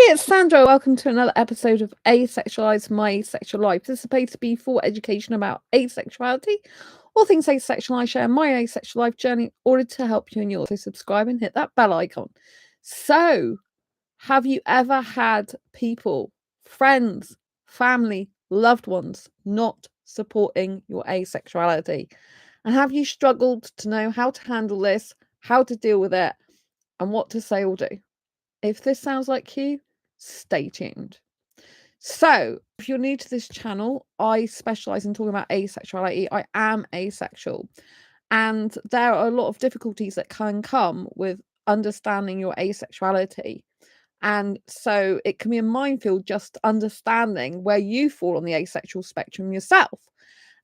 it's Sandra. Welcome to another episode of Asexualise, My Asexual Life. This is supposed to be for education about asexuality, all things asexual. I share my asexual life journey in order to help you and yours. So subscribe and hit that bell icon. So, have you ever had people, friends, family, loved ones not supporting your asexuality? And have you struggled to know how to handle this, how to deal with it, and what to say or do? If this sounds like you, stay tuned. So, if you're new to this channel, I specialize in talking about asexuality. I am asexual, and there are a lot of difficulties that can come with understanding your asexuality. And so, it can be a minefield just understanding where you fall on the asexual spectrum yourself.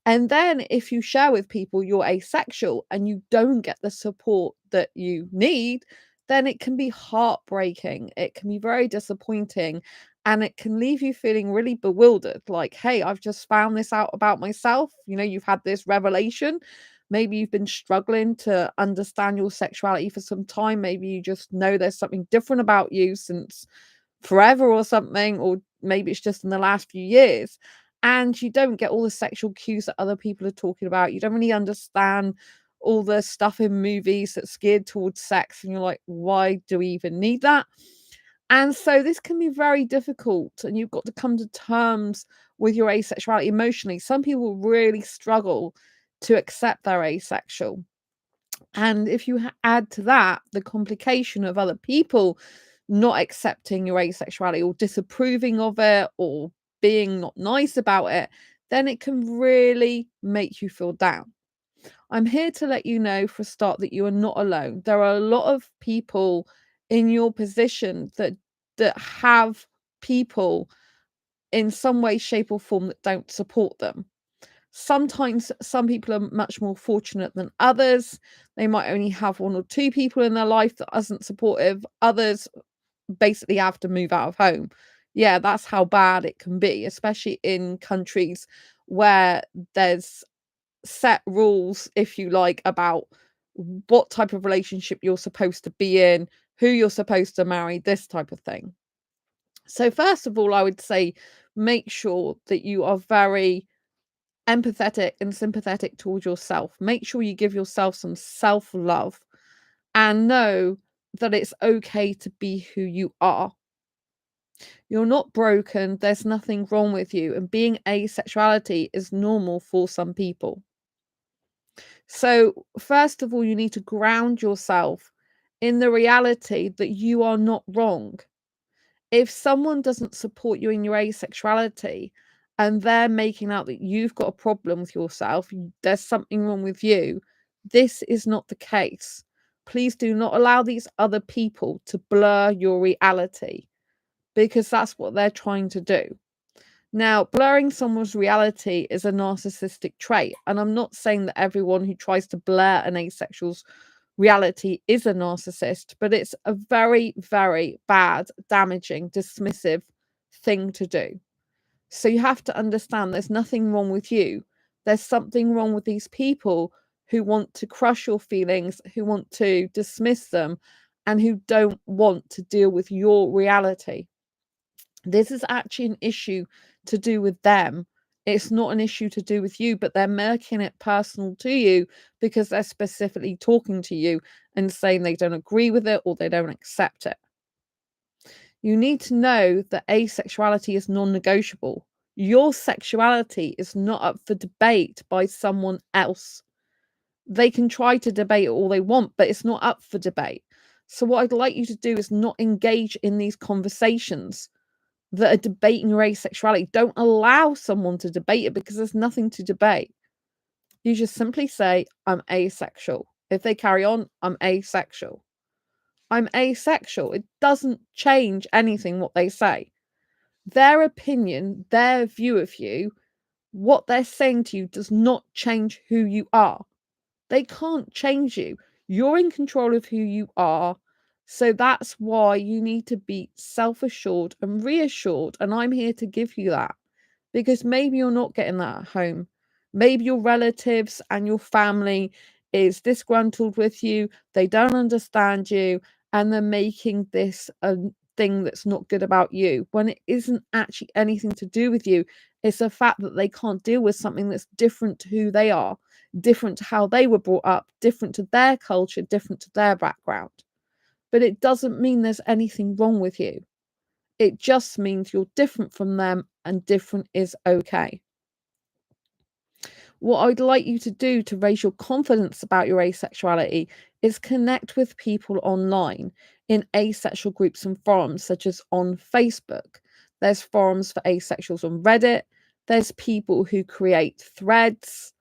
And then, if you share with people you're asexual and you don't get the support that you need, then it can be heartbreaking. It can be very disappointing and it can leave you feeling really bewildered. Like, hey, I've just found this out about myself. You know, you've had this revelation. Maybe you've been struggling to understand your sexuality for some time. Maybe you just know there's something different about you since forever or something, or maybe it's just in the last few years. And you don't get all the sexual cues that other people are talking about. You don't really understand all the stuff in movies that's geared towards sex. And you're like, why do we even need that? And so this can be very difficult. And you've got to come to terms with your asexuality emotionally. Some people really struggle to accept they're asexual. And if you add to that the complication of other people not accepting your asexuality or disapproving of it or being not nice about it, then it can really make you feel down. I'm here to let you know for a start that you are not alone. There are a lot of people in your position that have people in some way, shape, or form that don't support them. Sometimes some people are much more fortunate than others. They might only have one or two people in their life that isn't supportive. Others basically have to move out of home. Yeah, that's how bad it can be, especially in countries where there's set rules, if you like, about what type of relationship you're supposed to be in, who you're supposed to marry, this type of thing. So, first of all, I would say make sure that you are very empathetic and sympathetic towards yourself. Make sure you give yourself some self love and know that it's okay to be who you are. You're not broken, there's nothing wrong with you, and being asexuality is normal for some people. So, first of all, you need to ground yourself in the reality that you are not wrong. If someone doesn't support you in your asexuality and they're making out that you've got a problem with yourself, there's something wrong with you, this is not the case. Please do not allow these other people to blur your reality because that's what they're trying to do. Now, blurring someone's reality is a narcissistic trait, and I'm not saying that everyone who tries to blur an asexual's reality is a narcissist, but it's a very, very bad, damaging, dismissive thing to do. So you have to understand there's nothing wrong with you. There's something wrong with these people who want to crush your feelings, who want to dismiss them, and who don't want to deal with your reality. This is actually an issue to do with them. It's not an issue to do with you, but they're making it personal to you because they're specifically talking to you and saying they don't agree with it or they don't accept it. You need to know that asexuality is non-negotiable. Your sexuality is not up for debate by someone else. They can try to debate it all they want, but it's not up for debate. So what I'd like you to do is not engage in these conversations that are debating your asexuality. Don't allow someone to debate it because there's nothing to debate. You just simply say, I'm asexual. If they carry on, I'm asexual. I'm asexual. It doesn't change anything what they say. Their opinion, their view of you, what they're saying to you does not change who you are. They can't change you. You're in control of who you are. So that's why you need to be self-assured and reassured. And I'm here to give you that because maybe you're not getting that at home. Maybe your relatives and your family is disgruntled with you. They don't understand you and they're making this a thing that's not good about you, when it isn't actually anything to do with you. It's the fact that they can't deal with something that's different to who they are, different to how they were brought up, different to their culture, different to their background. But it doesn't mean there's anything wrong with you. It just means you're different from them, and different is okay. What I'd like you to do to raise your confidence about your asexuality is connect with people online in asexual groups and forums, such as on Facebook. There's forums for asexuals on Reddit. There's people who create threads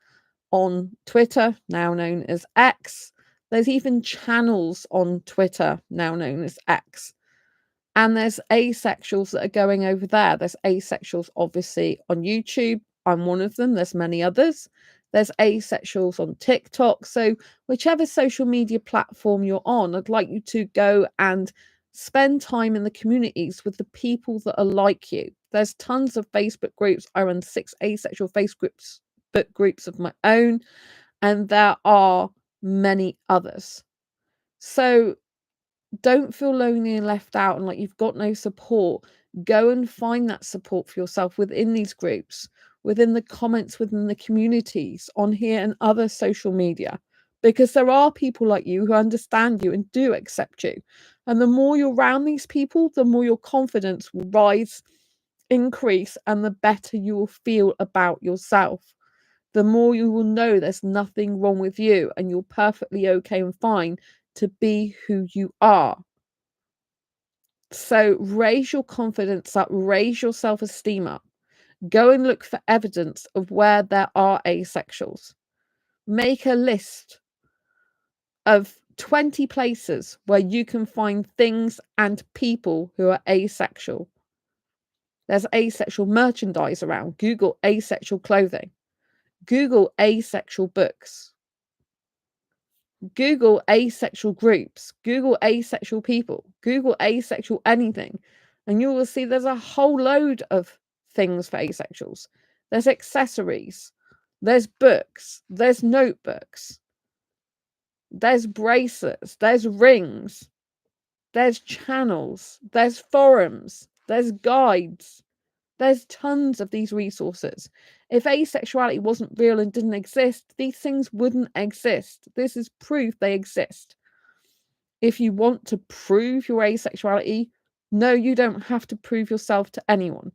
on Twitter, now known as X. There's even channels on Twitter, now known as X. And there's asexuals that are going over there. There's asexuals, obviously, on YouTube. I'm one of them. There's many others. There's asexuals on TikTok. So whichever social media platform you're on, I'd like you to go and spend time in the communities with the people that are like you. There's tons of Facebook groups. I run 6 asexual Facebook groups of my own, and there are many others. So don't feel lonely and left out and like you've got no support. Go and find that support for yourself within these groups, within the comments, within the communities on here and other social media, because there are people like you who understand you and do accept you. And the more you're around these people, the more your confidence will rise, increase, and the better you will feel about yourself. The more you will know there's nothing wrong with you and you're perfectly okay and fine to be who you are. So raise your confidence up, raise your self-esteem up. Go and look for evidence of where there are asexuals. Make a list of 20 places where you can find things and people who are asexual. There's asexual merchandise around. Google asexual clothing. Google asexual books. Google asexual groups, Google asexual people, Google asexual anything, and you will see there's a whole load of things for asexuals. There's accessories, there's books, there's notebooks, there's bracelets, there's rings, there's channels, there's forums, there's guides. There's tons of these resources. If asexuality wasn't real and didn't exist, these things wouldn't exist. This is proof they exist. If you want to prove your asexuality, no, you don't have to prove yourself to anyone.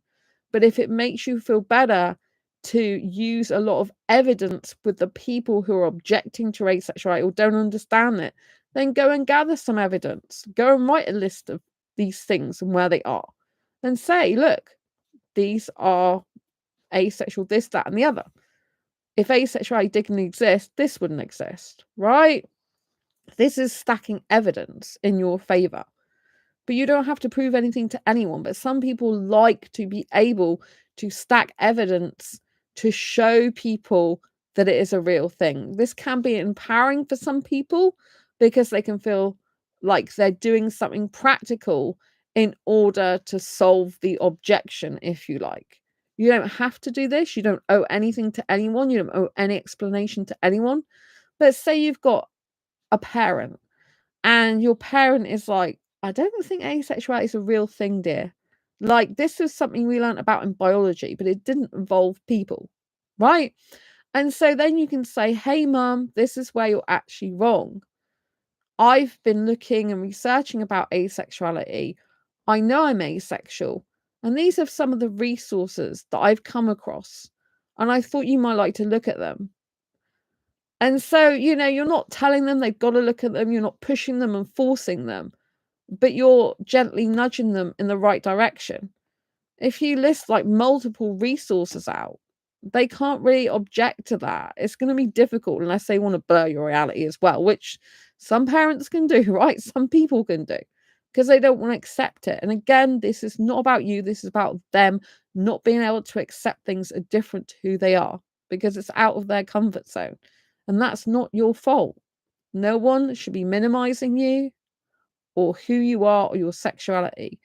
But if it makes you feel better to use a lot of evidence with the people who are objecting to asexuality or don't understand it, then go and gather some evidence. Go and write a list of these things and where they are. Then say, look, these are asexual, this, that, and the other. If asexuality didn't exist, this wouldn't exist, right? This is stacking evidence in your favor. But you don't have to prove anything to anyone. But some people like to be able to stack evidence to show people that it is a real thing. This can be empowering for some people because they can feel like they're doing something practical in order to solve the objection, if you like. You don't have to do this. You don't owe anything to anyone. You don't owe any explanation to anyone. But say you've got a parent and your parent is like, I don't think asexuality is a real thing, dear. Like, this is something we learned about in biology, but it didn't involve people, right? And so then you can say, hey, mum, this is where you're actually wrong. I've been looking and researching about asexuality. I know I'm asexual. And these are some of the resources that I've come across. And I thought you might like to look at them. And so, you're not telling them they've got to look at them. You're not pushing them and forcing them, but you're gently nudging them in the right direction. If you list like multiple resources out, they can't really object to that. It's going to be difficult unless they want to blur your reality as well, which some parents can do, right? Some people can do because they don't want to accept it. And again, this is not about you. This is about them not being able to accept things are different to who they are because it's out of their comfort zone. And that's not your fault. No one should be minimizing you or who you are or your sexuality.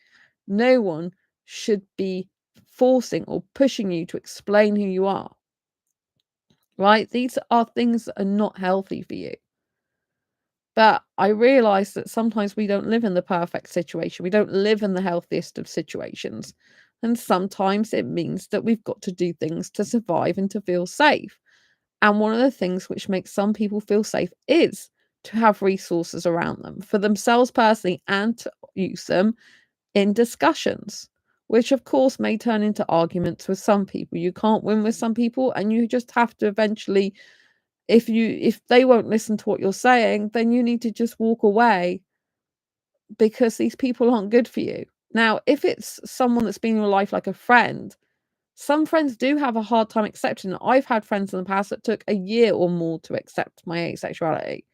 No one should be forcing or pushing you to explain who you are. Right? These are things that are not healthy for you. But I realize that sometimes we don't live in the perfect situation. We don't live in the healthiest of situations. And sometimes it means that we've got to do things to survive and to feel safe. And one of the things which makes some people feel safe is to have resources around them for themselves personally and to use them in discussions, which of course may turn into arguments with some people. You can't win with some people, and you just have to eventually, if they won't listen to what you're saying, then you need to just walk away because these people aren't good for you. Now, if it's someone that's been in your life like a friend, some friends do have a hard time accepting it. I've had friends in the past that took a year or more to accept my asexuality.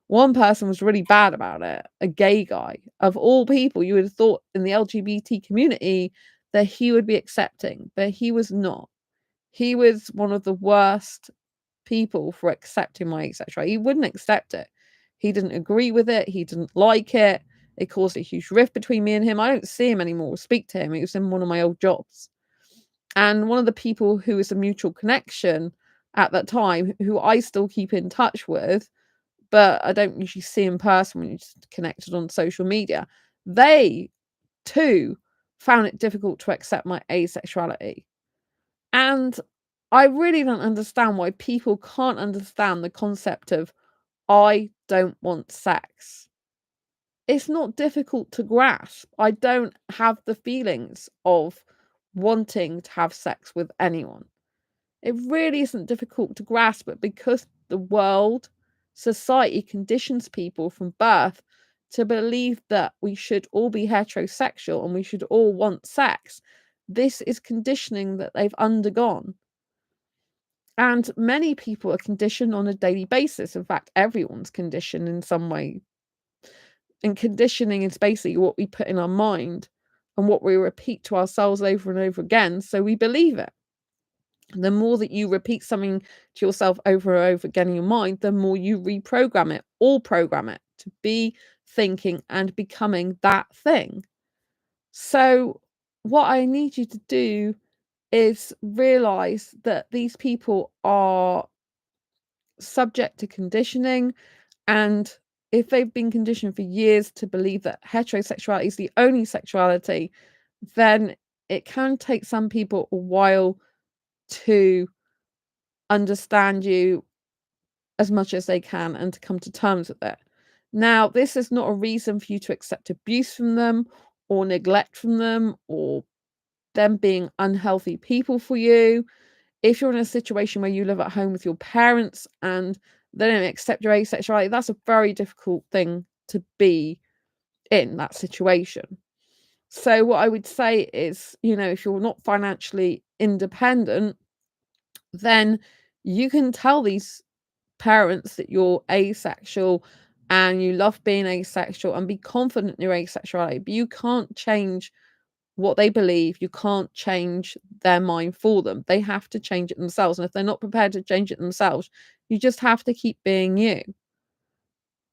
One person was really bad about it, a gay guy. Of all people, you would have thought in the LGBT community that he would be accepting, but he was not. He was one of the worst people for accepting my asexuality. He wouldn't accept it. He didn't agree with it. He didn't like it. It caused a huge rift between me and him. I don't see him anymore or speak to him. He was in one of my old jobs. And one of the people who was a mutual connection at that time, who I still keep in touch with, but I don't usually see in person when you're just connected on social media, they too found it difficult to accept my asexuality. And I really don't understand why people can't understand the concept of I don't want sex. It's not difficult to grasp. I don't have the feelings of wanting to have sex with anyone. It really isn't difficult to grasp, but because the world, society conditions people from birth to believe that we should all be heterosexual and we should all want sex, this is conditioning that they've undergone. And many people are conditioned on a daily basis. In fact, everyone's conditioned in some way. And conditioning is basically what we put in our mind and what we repeat to ourselves over and over again, so we believe it. The more that you repeat something to yourself over and over again in your mind, the more you reprogram it or program it to be thinking and becoming that thing. So, what I need you to do is realize that these people are subject to conditioning, and if they've been conditioned for years to believe that heterosexuality is the only sexuality, then it can take some people a while to understand you as much as they can and to come to terms with it. Now, this is not a reason for you to accept abuse from them or neglect from them or them being unhealthy people for you. If you're in a situation where you live at home with your parents and they don't accept your asexuality, that's a very difficult thing to be in that situation. So, what I would say is, if you're not financially independent, then you can tell these parents that you're asexual and you love being asexual and be confident in your asexuality, but you can't change what they believe. You can't change their mind for them. They have to change it themselves. And if they're not prepared to change it themselves, you just have to keep being you.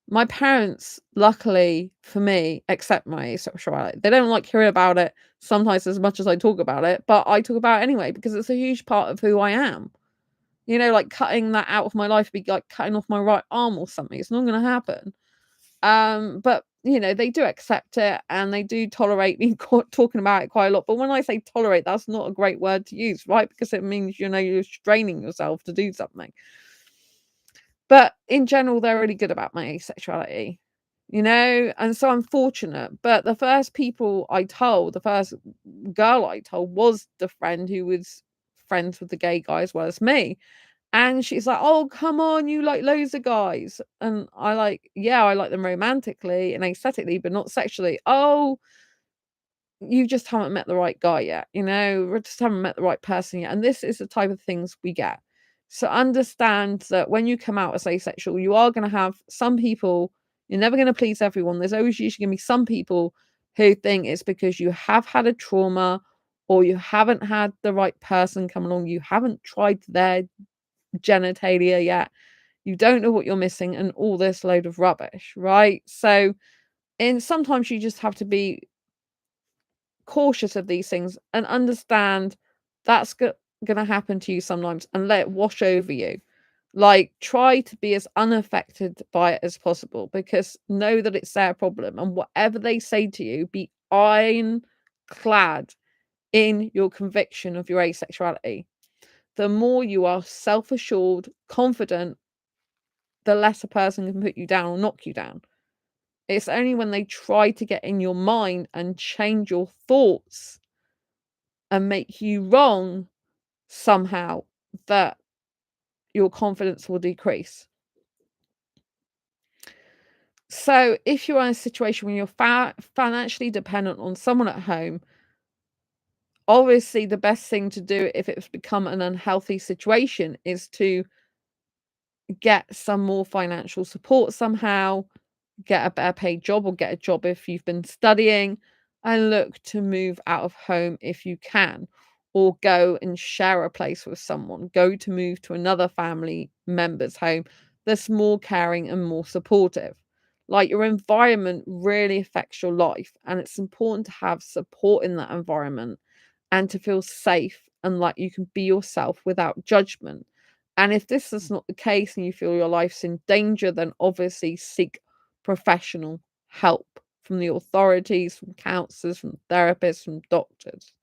My parents, luckily for me, accept my asexuality. They don't like hearing about it sometimes as much as I talk about it, but I talk about it anyway because it's a huge part of who I am. Like cutting that out of my life would be like cutting off my right arm or something. It's not going to happen. But they do accept it and they do tolerate me talking about it quite a lot. But when I say tolerate, that's not a great word to use, right? Because it means, you're straining yourself to do something. But in general, they're really good about my asexuality, and so I'm fortunate. But the first the first girl I told was the friend who was friends with the gay guy as well as me. And she's like, "Oh, come on, you like loads of guys." And yeah, I like them romantically and aesthetically, but not sexually. "Oh, you just haven't met the right guy yet, we just haven't met the right person yet." And this is the type of things we get. So understand that when you come out as asexual, you are going to have some people, you're never going to please everyone. There's always usually going to be some people who think it's because you have had a trauma or you haven't had the right person come along, you haven't tried their genitalia yet, you don't know what you're missing, and all this load of rubbish, right? So, and sometimes you just have to be cautious of these things and understand that's going to happen to you sometimes, and let it wash over you. Like, try to be as unaffected by it as possible, because know that it's their problem, and whatever they say to you, be ironclad in your conviction of your asexuality. The more you are self-assured, confident, the less a person can put you down or knock you down. It's only when they try to get in your mind and change your thoughts and make you wrong somehow that your confidence will decrease. So if you're in a situation where you're financially dependent on someone at home, obviously the best thing to do if it's become an unhealthy situation is to get some more financial support somehow, get a better paid job, or get a job if you've been studying, and look to move out of home if you can, or go and share a place with someone. Go to move to another family member's home that's more caring and more supportive. Like, your environment really affects your life, and it's important to have support in that environment and to feel safe and like you can be yourself without judgment. And if this is not the case and you feel your life's in danger, then obviously seek professional help from the authorities, from counselors, from therapists, from doctors.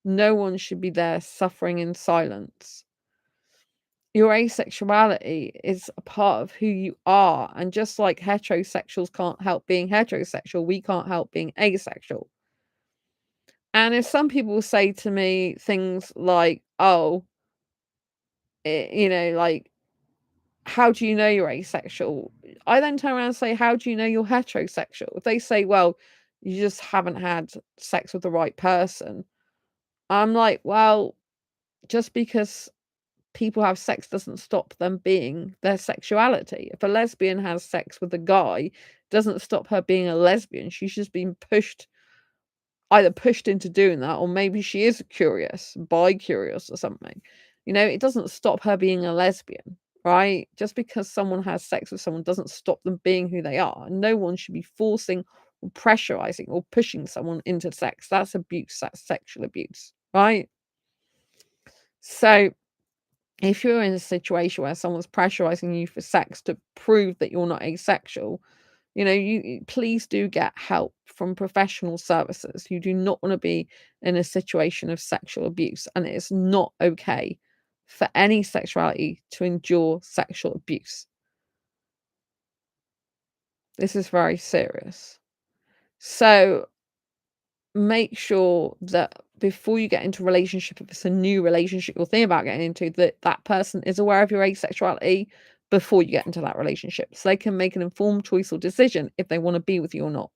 No one should be there suffering in silence. Your asexuality is a part of who you are. And just like heterosexuals can't help being heterosexual, we can't help being asexual. And if some people say to me things like, oh, like, how do you know you're asexual? I then turn around and say, how do you know you're heterosexual? If they say, well, you just haven't had sex with the right person, I'm like, well, just because people have sex doesn't stop them being their sexuality. If a lesbian has sex with a guy, doesn't stop her being a lesbian. She's just been either pushed into doing that, or maybe she is curious, bi-curious or something. It doesn't stop her being a lesbian, right? Just because someone has sex with someone doesn't stop them being who they are. No one should be forcing or pressurizing or pushing someone into sex. That's abuse. That's sexual abuse, right? So if you're in a situation where someone's pressurizing you for sex to prove that you're not asexual, you please do get help from professional services. You do not want to be in a situation of sexual abuse, and it is not okay for any sexuality to endure sexual abuse. This is very serious. So make sure that before you get into a relationship, if it's a new relationship you're thinking about getting into, that person is aware of your asexuality before you get into that relationship, so they can make an informed choice or decision if they want to be with you or not.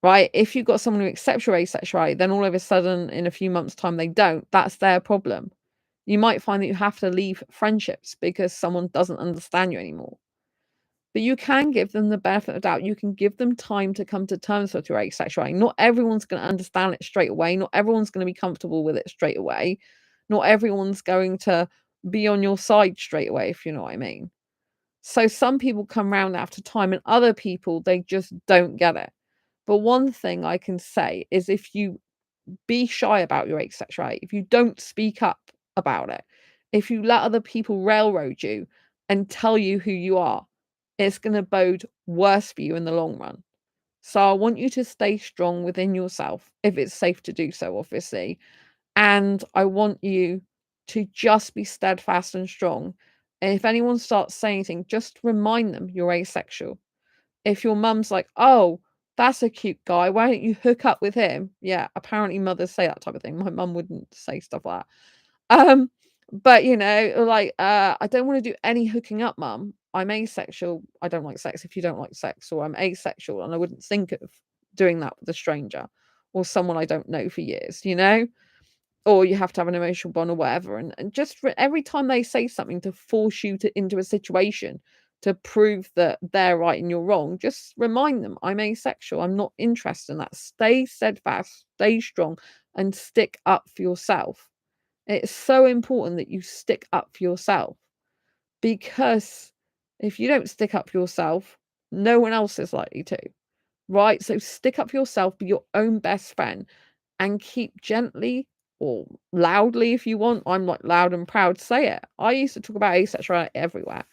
Right? If you've got someone who accepts your asexuality, then all of a sudden in a few months' time they don't, that's their problem. You might find that you have to leave friendships because someone doesn't understand you anymore. But you can give them the benefit of the doubt. You can give them time to come to terms with your asexuality. Not everyone's going to understand it straight away. Not everyone's going to be comfortable with it straight away. Not everyone's going to be on your side straight away, if you know what I mean. So some people come round after time, and other people, they just don't get it. But one thing I can say is, if you be shy about your asexuality, if you don't speak up about it, if you let other people railroad you and tell you who you are, it's going to bode worse for you in the long run. So I want you to stay strong within yourself, if it's safe to do so, obviously. And I want you to just be steadfast and strong. And if anyone starts saying anything, just remind them you're asexual. If your mum's like, oh, that's a cute guy, why don't you hook up with him? Yeah, apparently mothers say that type of thing. My mum wouldn't say stuff like that. But like, I don't want to do any hooking up, mum. I'm asexual. I don't like sex if you don't like sex, or I'm asexual and I wouldn't think of doing that with a stranger or someone I don't know for years, or you have to have an emotional bond or whatever. And just every time they say something to force you into a situation to prove that they're right and you're wrong, just remind them, I'm asexual. I'm not interested in that. Stay steadfast, stay strong, and stick up for yourself. It's so important that you stick up for yourself, because if you don't stick up for yourself, no one else is likely to, right? So stick up for yourself, be your own best friend, and keep gently or loudly if you want. I'm like loud and proud to say it. I used to talk about asexuality everywhere.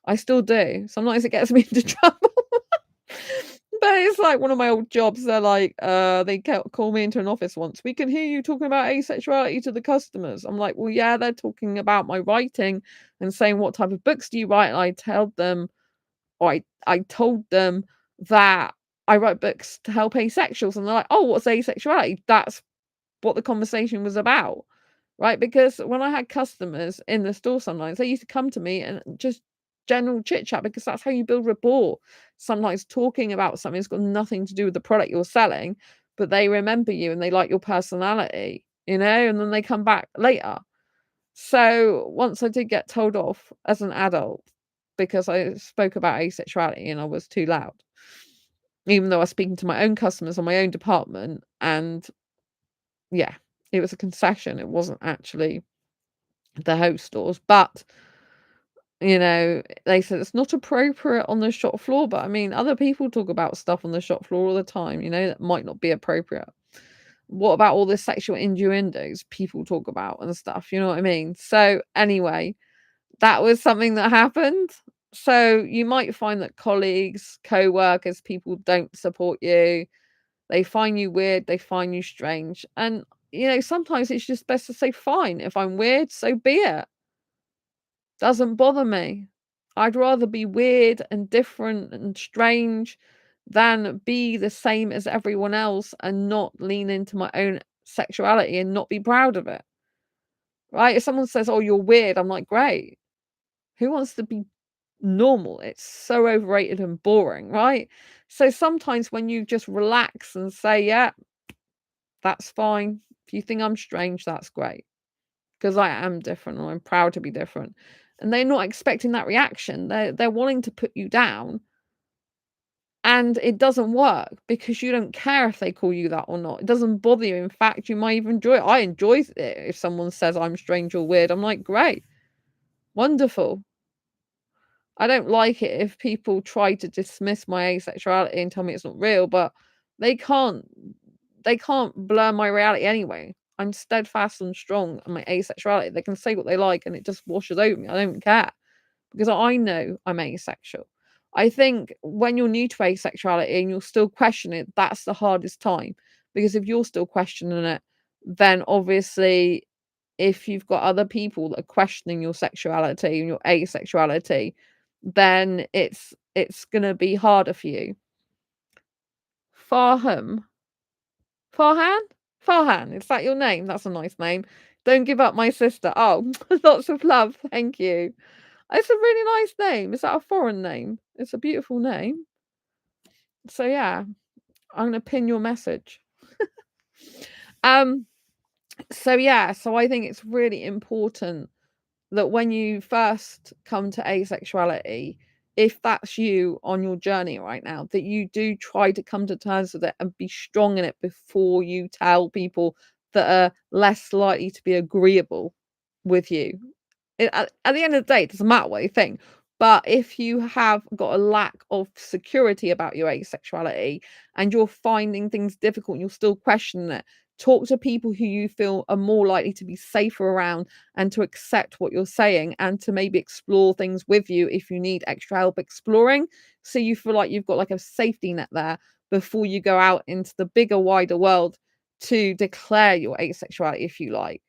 I still do. Sometimes it gets me into trouble. But it's like one of my old jobs. They're like, they call me into an office once. We can hear you talking about asexuality to the customers. I'm like, well, yeah, they're talking about my writing and saying, what type of books do you write? And I tell them, or I told them that I write books to help asexuals. And they're like, oh, what's asexuality? That's what the conversation was about. Right? Because when I had customers in the store sometimes, they used to come to me and just general chit chat, because that's how you build rapport. Sometimes talking about something that's got nothing to do with the product you're selling, but they remember you and they like your personality, and then they come back later. So once I did get told off as an adult because I spoke about asexuality and I was too loud, even though I was speaking to my own customers on my own department, and yeah, it was a concession. It wasn't actually the host stores, but they said it's not appropriate on the shop floor. But I mean, other people talk about stuff on the shop floor all the time, that might not be appropriate. What about all the sexual innuendos people talk about and stuff? You know what I mean? So anyway, that was something that happened. So you might find that colleagues, co-workers, people don't support you. They find you weird, they find you strange. And sometimes it's just best to say, fine, if I'm weird, so be it. Doesn't bother me. I'd rather be weird and different and strange than be the same as everyone else and not lean into my own sexuality and not be proud of it. Right? If someone says, oh, you're weird, I'm like, great. Who wants to be normal? It's so overrated and boring, right? So sometimes when you just relax and say, yeah, that's fine. If you think I'm strange, that's great. Because I am different and I'm proud to be different. And they're not expecting that reaction. They're wanting to put you down. And it doesn't work because you don't care if they call you that or not. It doesn't bother you. In fact, you might even enjoy it. I enjoy it if someone says I'm strange or weird. I'm like, great. Wonderful. I don't like it if people try to dismiss my asexuality and tell me it's not real, but they can't blur my reality anyway. I'm steadfast and strong in my asexuality. They can say what they like and it just washes over me. I don't care because I know I'm asexual. I think when you're new to asexuality and you're still questioning it, that's the hardest time. Because if you're still questioning it, then obviously if you've got other people that are questioning your sexuality and your asexuality, then it's gonna be harder for you. Farham. Farhan? Farhan, is that your name? That's a nice name. Don't give up my sister. Oh, lots of love. Thank you. It's a really nice name. Is that a foreign name? It's a beautiful name. So yeah, I'm gonna pin your message. Um, so yeah, so I think it's really important that when you first come to asexuality, if that's you on your journey right now, that you do try to come to terms with it and be strong in it before you tell people that are less likely to be agreeable with you. At the end of the day, it doesn't matter what you think. But if you have got a lack of security about your asexuality and you're finding things difficult and you're still questioning it, talk to people who you feel are more likely to be safer around and to accept what you're saying and to maybe explore things with you if you need extra help exploring. So you feel like you've got like a safety net there before you go out into the bigger, wider world to declare your asexuality, if you like.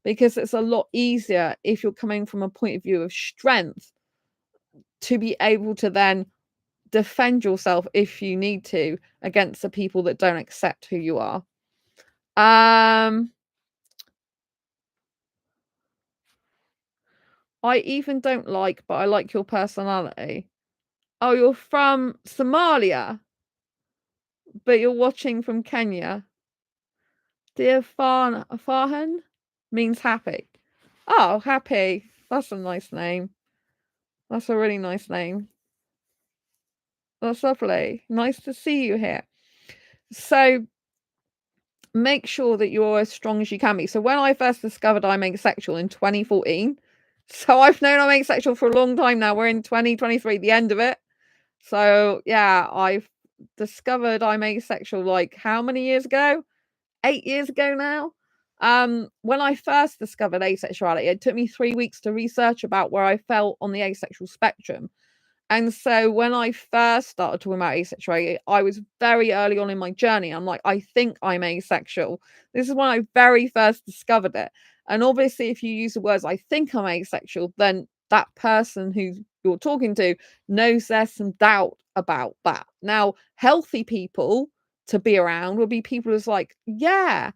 Because it's a lot easier if you're coming from a point of view of strength to be able to then defend yourself if you need to against the people that don't accept who you are. I even don't like, but I like your personality. Oh, you're from Somalia, but you're watching from Kenya. Dear Farhan means happy. Oh, happy. That's a nice name. That's a really nice name. That's lovely. Nice to see you here. So make sure that you're as strong as you can be. So when I first discovered I'm asexual in 2014, so I've known I'm asexual for a long time now. We're in 2023, the end of it. So yeah, I've discovered I'm asexual like how many years ago? 8 years ago now. When I first discovered asexuality, it took me 3 weeks to research about where I fell on the asexual spectrum. And so when I first started talking about asexuality, I was very early on in my journey. I'm like, I think I'm asexual. This is when I very first discovered it. And obviously, if you use the words, I think I'm asexual, then that person who you're talking to knows there's some doubt about that. Now, healthy people to be around will be people who's like, yeah,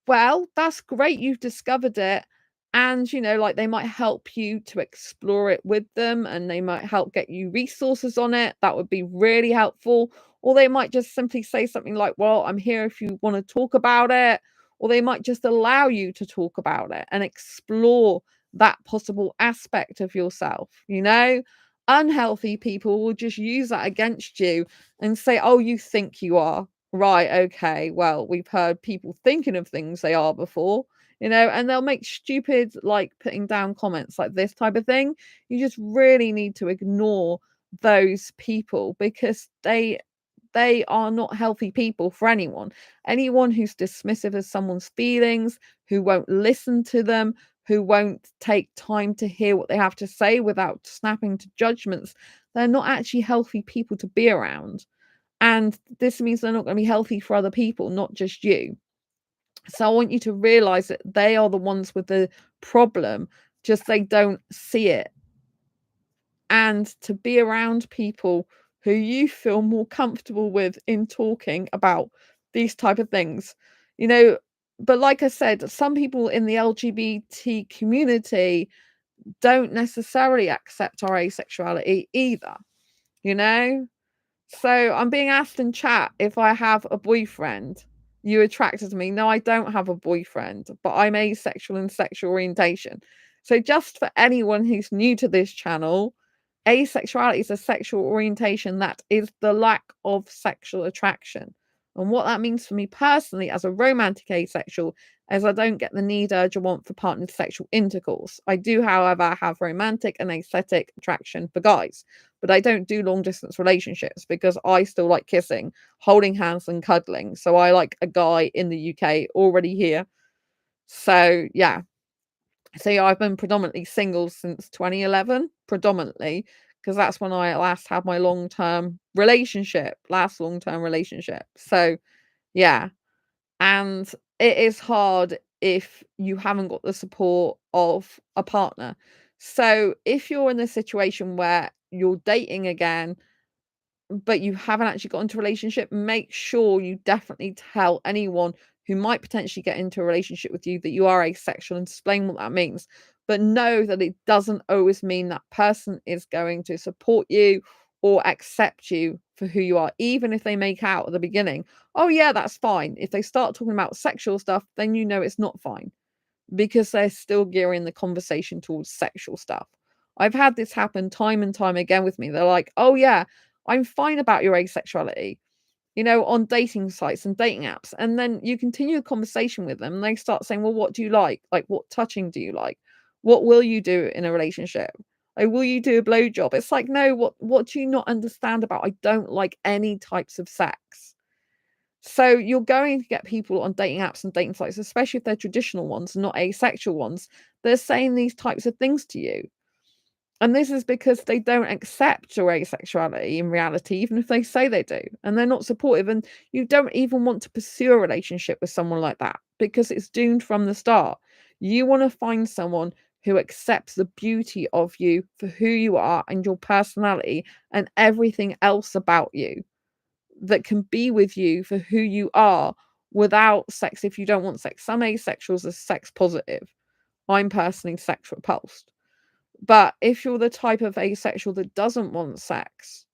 well, that's great you've discovered it, and, like, they might help you to explore it with them, and they might help get you resources on it, that would be really helpful, or they might just simply say something like, "Well, I'm here if you wanna talk about it," or they might just allow you to talk about it and explore that possible aspect of yourself. Unhealthy people will just use that against you and say, "Oh, you think you are. Right, okay. Well, we've heard people thinking of things they are before, and they'll make stupid, like putting down comments like this type of thing. You just really need to ignore those people because they are not healthy people for anyone. Anyone who's dismissive of someone's feelings, who won't listen to them, who won't take time to hear what they have to say without snapping to judgments, they're not actually healthy people to be around. And this means they're not going to be healthy for other people, not just you. So I want you to realize that they are the ones with the problem, just they don't see it. And to be around people who you feel more comfortable with in talking about these type of things. You know, but like I said, some people in the LGBT community don't necessarily accept our asexuality either, you know? So I'm being asked in chat if I have a boyfriend. You attracted to me. No, I don't have a boyfriend, but I'm asexual in sexual orientation. So just for anyone who's new to this channel, asexuality is a sexual orientation that is the lack of sexual attraction. And what that means for me personally as a romantic asexual is I don't get the need, urge, or want for partnered sexual intercourse. I do, however, have romantic and aesthetic attraction for guys, but I don't do long distance relationships because I still like kissing, holding hands, and cuddling. So I like a guy in the UK already here. So yeah. So yeah, I've been predominantly single since 2011, predominantly, because that's when I last had my last long term relationship. So yeah. And it is hard if you haven't got the support of a partner. So if you're in a situation where you're dating again, but you haven't actually got into a relationship, make sure you definitely tell anyone who might potentially get into a relationship with you that you are asexual and explain what that means. But know that it doesn't always mean that person is going to support you or accept you for who you are, even if they make out at the beginning, oh, yeah, that's fine. If they start talking about sexual stuff, then you know it's not fine because they're still gearing the conversation towards sexual stuff. I've had this happen time and time again with me. They're like, oh, yeah, I'm fine about your asexuality, on dating sites and dating apps. And then you continue a conversation with them and they start saying, well, what do you like? Like, what touching do you like? What will you do in a relationship? Like, will you do a blowjob? It's like, no, what do you not understand about? I don't like any types of sex. So you're going to get people on dating apps and dating sites, especially if they're traditional ones, not asexual ones, they're saying these types of things to you. And this is because they don't accept your asexuality in reality, even if they say they do, and they're not supportive. And you don't even want to pursue a relationship with someone like that because it's doomed from the start. You want to find someone who accepts the beauty of you for who you are and your personality and everything else about you, that can be with you for who you are without sex if you don't want sex. Some asexuals are sex positive. I'm personally sex repulsed. But if you're the type of asexual that doesn't want sex,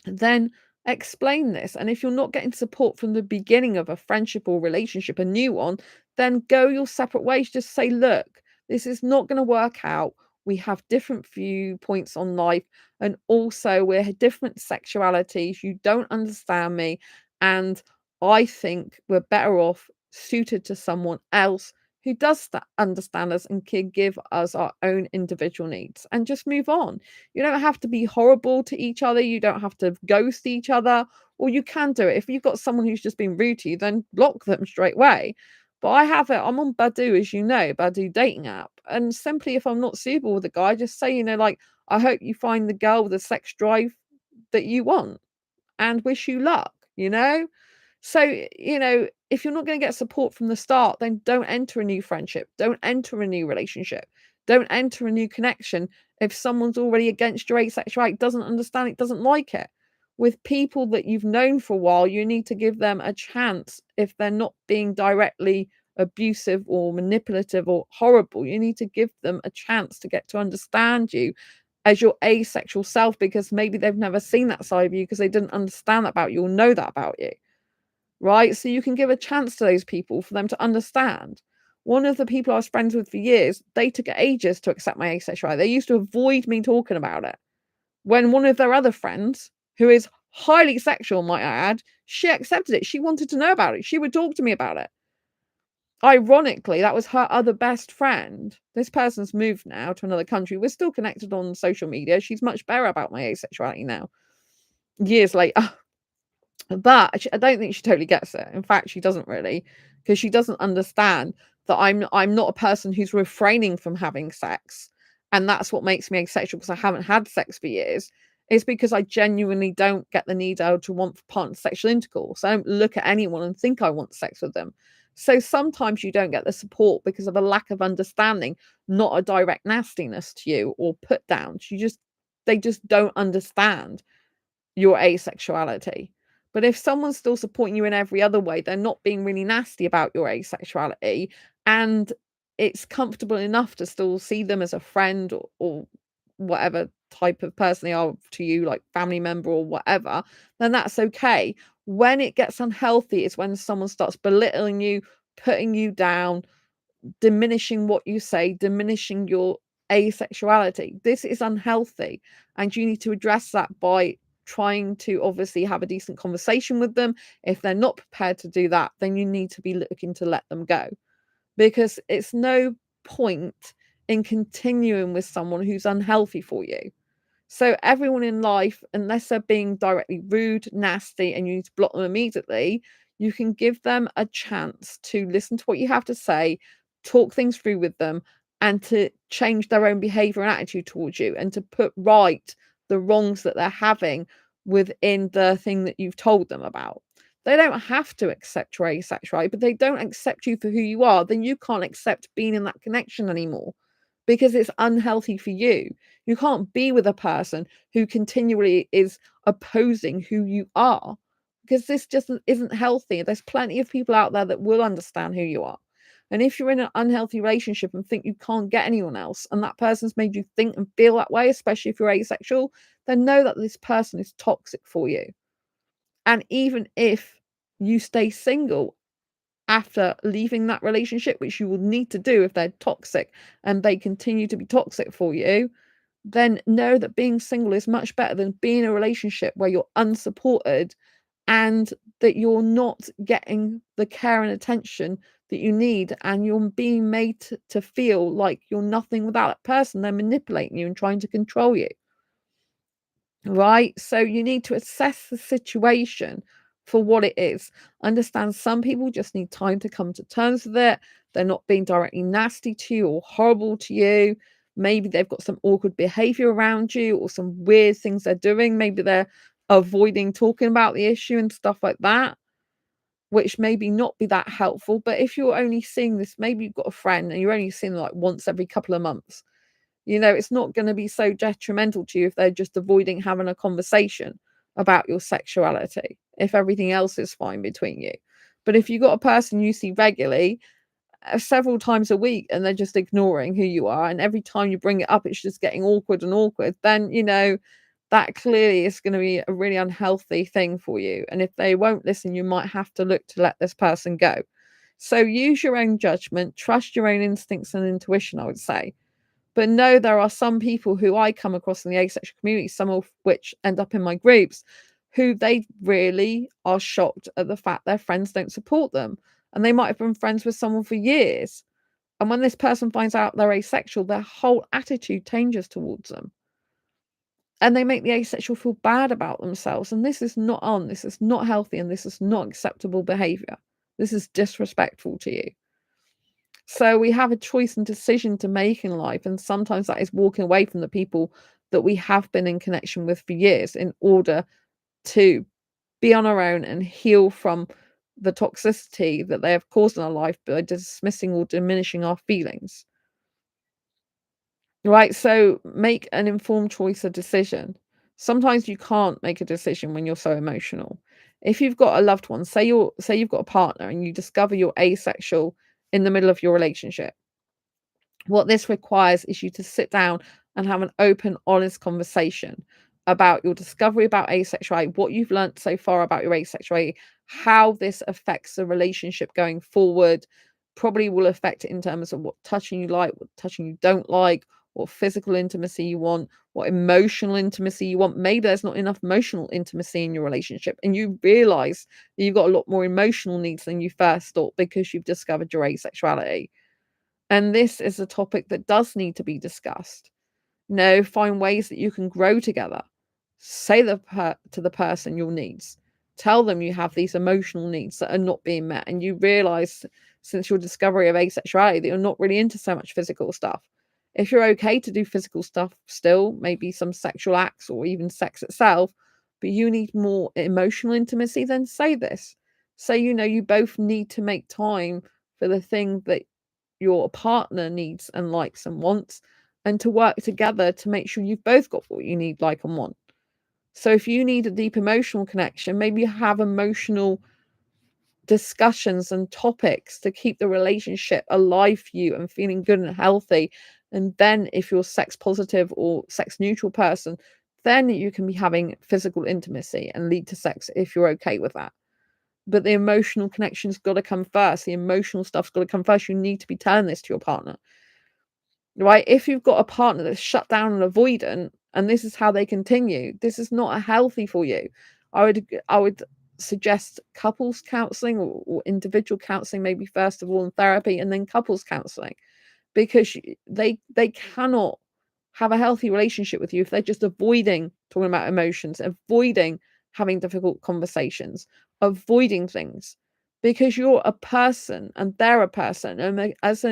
then explain this. And if you're not getting support from the beginning of a friendship or relationship, a new one, then go your separate ways. Just say, look, this is not going to work out. We have different viewpoints on life. And also, we're different sexualities. You don't understand me. And I think we're better off suited to someone else who does understand us and can give us our own individual needs, and just move on. You don't have to be horrible to each other. You don't have to ghost each other, or you can do it. If you've got someone who's just been rude to you, then block them straight away. But I have it. I'm on Badoo, as you know, Badoo dating app. And simply, if I'm not suitable with a guy, I just say, like, I hope you find the girl with the sex drive that you want and wish you luck. So, if you're not going to get support from the start, then don't enter a new friendship. Don't enter a new relationship. Don't enter a new connection if someone's already against your asexuality, doesn't understand it, doesn't like it. With people that you've known for a while, you need to give them a chance if they're not being directly abusive or manipulative or horrible. You need to give them a chance to get to understand you as your asexual self, because maybe they've never seen that side of you because they didn't understand that about you or know that about you. Right? So you can give a chance to those people for them to understand. One of the people I was friends with for years, they took ages to accept my asexuality. They used to avoid me talking about it. When one of their other friends, who is highly sexual, might I add, she accepted it. She wanted to know about it. She would talk to me about it. Ironically, that was her other best friend. This person's moved now to another country. We're still connected on social media. She's much better about my asexuality now, years later. But I don't think she totally gets it. In fact, she doesn't really, because she doesn't understand that I'm not a person who's refraining from having sex, and that's what makes me asexual, because I haven't had sex for years. It's because I genuinely don't get the need to want partner sexual intercourse. I don't look at anyone and think I want sex with them. So sometimes you don't get the support because of a lack of understanding, not a direct nastiness to you or put downs. They just don't understand your asexuality. But if someone's still supporting you in every other way, they're not being really nasty about your asexuality, and it's comfortable enough to still see them as a friend, or whatever type of person they are to you, like family member or whatever, then that's okay. When it gets unhealthy is when someone starts belittling you, putting you down, diminishing what you say, diminishing your asexuality. This is unhealthy, and you need to address that by trying to obviously have a decent conversation with them. If they're not prepared to do that, then you need to be looking to let them go, because it's no point in continuing with someone who's unhealthy for you. So everyone in life, unless they're being directly rude, nasty, and you need to block them immediately, you can give them a chance to listen to what you have to say, talk things through with them, and to change their own behavior and attitude towards you, and to put right the wrongs that they're having within the thing that you've told them about. They don't have to accept your asexuality, but they don't accept you for who you are, then you can't accept being in that connection anymore, because it's unhealthy for you. You can't be with a person who continually is opposing who you are, because this just isn't healthy. There's plenty of people out there that will understand who you are. And if you're in an unhealthy relationship and think you can't get anyone else, and that person's made you think and feel that way, especially if you're asexual, then know that this person is toxic for you. And even if you stay single after leaving that relationship, which you will need to do if they're toxic and they continue to be toxic for you, then know that being single is much better than being in a relationship where you're unsupported and that you're not getting the care and attention that you need, and you're being made to feel like you're nothing without that person. They're manipulating you and trying to control you. Right? So you need to assess the situation for what it is. Understand some people just need time to come to terms with it. They're not being directly nasty to you or horrible to you. Maybe they've got some awkward behavior around you or some weird things they're doing. Maybe they're avoiding talking about the issue and stuff like that, which maybe not be that helpful. But if you're only seeing this, maybe you've got a friend and you're only seeing them like once every couple of months. It's not going to be so detrimental to you if they're just avoiding having a conversation about your sexuality, if everything else is fine between you. But if you've got a person you see regularly, several times a week, and they're just ignoring who you are, and every time you bring it up, it's just getting awkward and awkward, then, that clearly is going to be a really unhealthy thing for you. And if they won't listen, you might have to look to let this person go. So use your own judgment, trust your own instincts and intuition, I would say. But no, there are some people who I come across in the asexual community, some of which end up in my groups, who they really are shocked at the fact their friends don't support them. And they might have been friends with someone for years. And when this person finds out they're asexual, their whole attitude changes towards them. And they make the asexual feel bad about themselves. And this is not healthy, and this is not acceptable behavior. This is disrespectful to you. So we have a choice and decision to make in life, and sometimes that is walking away from the people that we have been in connection with for years in order to be on our own and heal from the toxicity that they have caused in our life by dismissing or diminishing our feelings. Right? So make an informed choice or decision. Sometimes you can't make a decision when you're so emotional. If you've got a loved one, say you've got a partner and you discover you're asexual in the middle of your relationship, what this requires is you to sit down and have an open, honest conversation about your discovery about asexuality, what you've learnt so far about your asexuality, how this affects the relationship going forward. Probably will affect it in terms of what touching you like, what touching you don't like, what physical intimacy you want, what emotional intimacy you want. Maybe there's not enough emotional intimacy in your relationship, and you realize that you've got a lot more emotional needs than you first thought because you've discovered your asexuality. And this is a topic that does need to be discussed. No, find ways that you can grow together. Say to the person your needs. Tell them you have these emotional needs that are not being met. And you realize since your discovery of asexuality that you're not really into so much physical stuff. If you're okay to do physical stuff still, maybe some sexual acts or even sex itself, but you need more emotional intimacy, then say this. Say, you both need to make time for the thing that your partner needs and likes and wants, and to work together to make sure you've both got what you need, like, and want. So if you need a deep emotional connection, maybe have emotional discussions and topics to keep the relationship alive for you and feeling good and healthy. And then if you're sex positive or sex neutral person, then you can be having physical intimacy and lead to sex if you're okay with that. But the emotional connection's got to come first. The emotional stuff's got to come first. You need to be telling this to your partner, right? If you've got a partner that's shut down and avoidant, and this is how they continue, this is not healthy for you. I would suggest couples counseling or individual counseling, maybe first of all, in therapy, and then couples counseling, because they cannot have a healthy relationship with you if they're just avoiding talking about emotions, avoiding having difficult conversations, avoiding things, because you're a person and they're a person, and as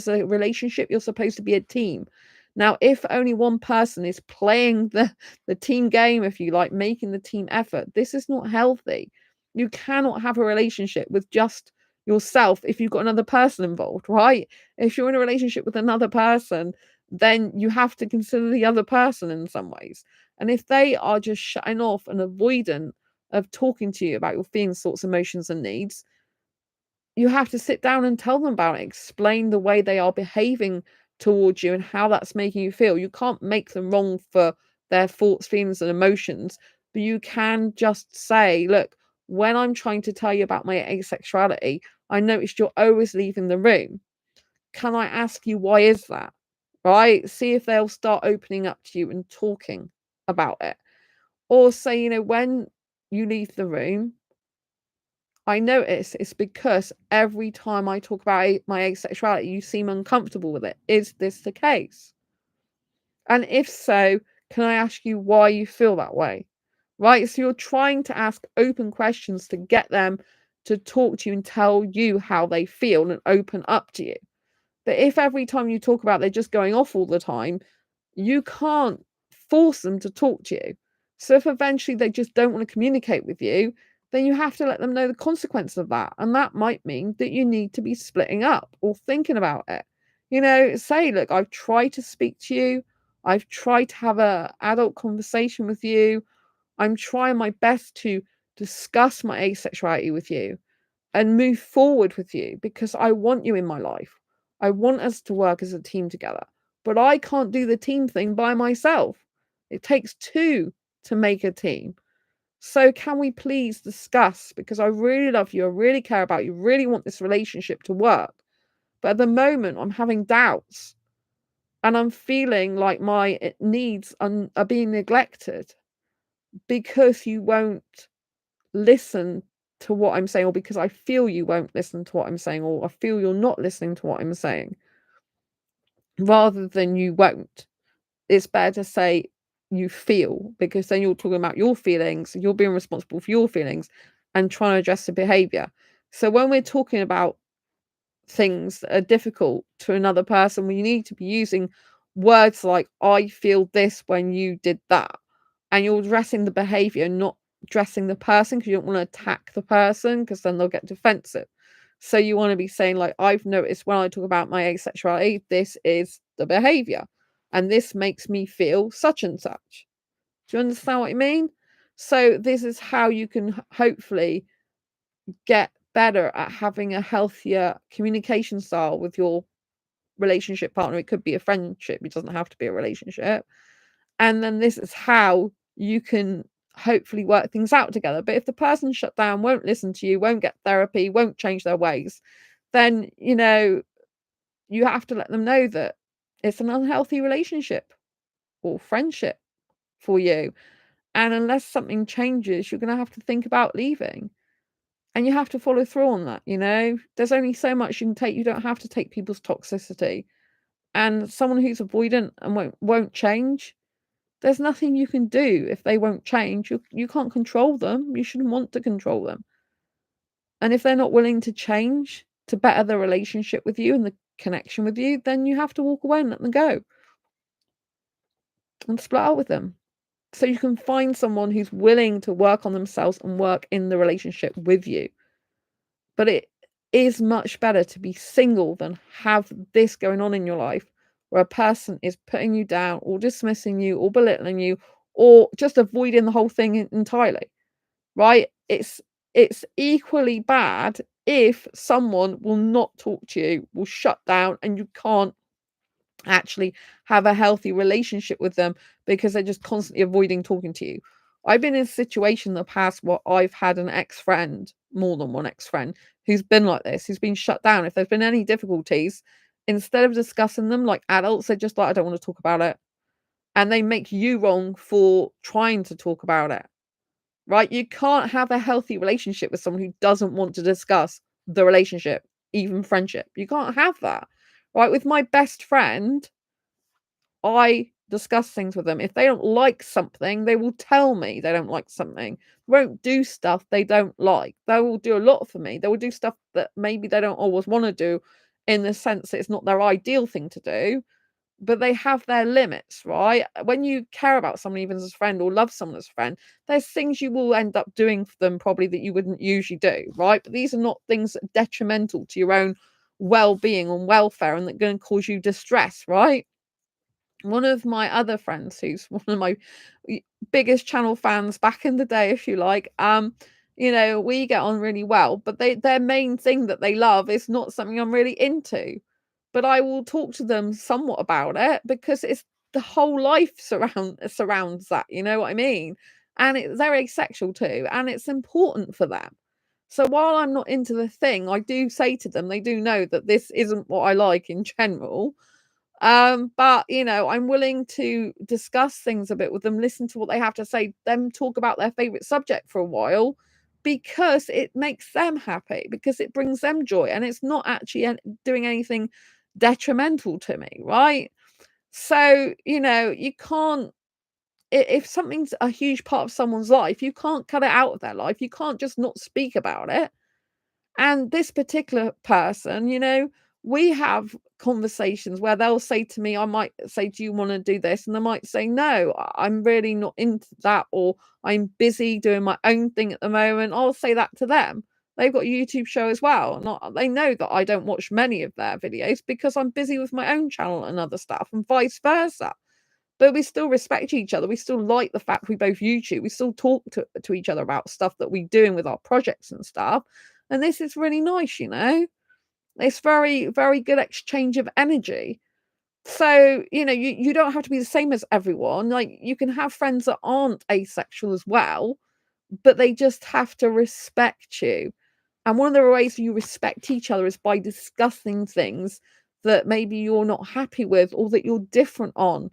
a relationship you're supposed to be a team. Now if only one person is playing the team game, if you like, making the team effort, this is not healthy. You cannot have a relationship with just yourself if you've got another person involved, right? If you're in a relationship with another person, then you have to consider the other person in some ways. And if they are just shutting off and avoidant of talking to you about your feelings, thoughts, emotions, and needs, you have to sit down and tell them about it, explain the way they are behaving towards you and how that's making you feel. You can't make them wrong for their thoughts, feelings, and emotions, but you can just say, look, when I'm trying to tell you about my asexuality, I noticed you're always leaving the room. Can I ask you why is that? Right? See if they'll start opening up to you and talking about it. Or say, when you leave the room, I notice it's because every time I talk about my asexuality, you seem uncomfortable with it. Is this the case? And if so, can I ask you why you feel that way? Right? So you're trying to ask open questions to get them to talk to you and tell you how they feel and open up to you. But if every time you talk about they're just going off all the time, you can't force them to talk to you. So if eventually they just don't want to communicate with you, then you have to let them know the consequence of that. And that might mean that you need to be splitting up or thinking about it. Say, look, I've tried to speak to you. I've tried to have a adult conversation with you. I'm trying my best to discuss my asexuality with you and move forward with you because I want you in my life. I want us to work as a team together, but I can't do the team thing by myself. It takes two to make a team. So can we please discuss, because I really love you, I really care about you, really want this relationship to work. But at the moment I'm having doubts and I'm feeling like my needs are being neglected because you won't listen to what I'm saying, or because I feel you won't listen to what I'm saying, or I feel you're not listening to what I'm saying, rather than you won't. It's better to say you feel, because then you're talking about your feelings, you're being responsible for your feelings and trying to address the behavior. So when we're talking about things that are difficult to another person, you need to be using words like, I feel this when you did that. And you're addressing the behavior, not addressing the person, because you don't want to attack the person, because then they'll get defensive. So you want to be saying, like, I've noticed when I talk about my asexuality, this is the behavior, and this makes me feel such and such. Do you understand what I mean? So this is how you can hopefully get better at having a healthier communication style with your relationship partner. It could be a friendship, it doesn't have to be a relationship. And then this is how you can hopefully work things out together. But if the person shut down, won't listen to you, won't get therapy, won't change their ways, then, you have to let them know that it's an unhealthy relationship or friendship for you. And unless something changes, you're going to have to think about leaving. And you have to follow through on that, There's only so much you can take. You don't have to take people's toxicity. And someone who's avoidant and won't change, there's nothing you can do if they won't change. You can't control them. You shouldn't want to control them. And if they're not willing to change to better the relationship with you and the connection with you, then you have to walk away and let them go and split up with them. So you can find someone who's willing to work on themselves and work in the relationship with you. But it is much better to be single than have this going on in your life where a person is putting you down or dismissing you or belittling you or just avoiding the whole thing entirely, right? It's equally bad if someone will not talk to you, will shut down, and you can't actually have a healthy relationship with them because they're just constantly avoiding talking to you. I've been in a situation in the past where I've had an ex-friend, more than one ex-friend, who's been like this, who's been shut down. If there's been any difficulties, instead of discussing them like adults, they're just like, I don't want to talk about it. And they make you wrong for trying to talk about it, right? You can't have a healthy relationship with someone who doesn't want to discuss the relationship, even friendship. You can't have that, right? With my best friend, I discuss things with them. If they don't like something, they will tell me they don't like something. They won't do stuff they don't like. They will do a lot for me. They will do stuff that maybe they don't always want to do, in the sense that it's not their ideal thing to do, but they have their limits, right? When you care about someone, even as a friend, or love someone as a friend, there's things you will end up doing for them probably that you wouldn't usually do, right? But these are not things that are detrimental to your own well-being and welfare and that are going to cause you distress, right? One of my other friends, who's one of my biggest channel fans back in the day, if you like, we get on really well, but their main thing that they love is not something I'm really into. But I will talk to them somewhat about it because it's the whole life surrounds that, you know what I mean? And they're asexual too, and it's important for them. So while I'm not into the thing, I do say to them, they do know that this isn't what I like in general. But I'm willing to discuss things a bit with them, listen to what they have to say, them talk about their favorite subject for a while because it makes them happy, because it brings them joy, and it's not actually doing anything detrimental to me, right? So, you can't, if something's a huge part of someone's life, you can't cut it out of their life. You can't just not speak about it. And this particular person, we have conversations where they'll say to me, I might say, do you want to do this? And they might say, no, I'm really not into that, or I'm busy doing my own thing at the moment. I'll say that to them. They've got a YouTube show as well. They know that I don't watch many of their videos because I'm busy with my own channel and other stuff, and vice versa. But we still respect each other. We still like the fact we both YouTube. We still talk to each other about stuff that we're doing with our projects and stuff. And this is really nice, It's very, very good exchange of energy. So, you don't have to be the same as everyone. Like, you can have friends that aren't asexual as well, but they just have to respect you. And one of the ways you respect each other is by discussing things that maybe you're not happy with or that you're different on,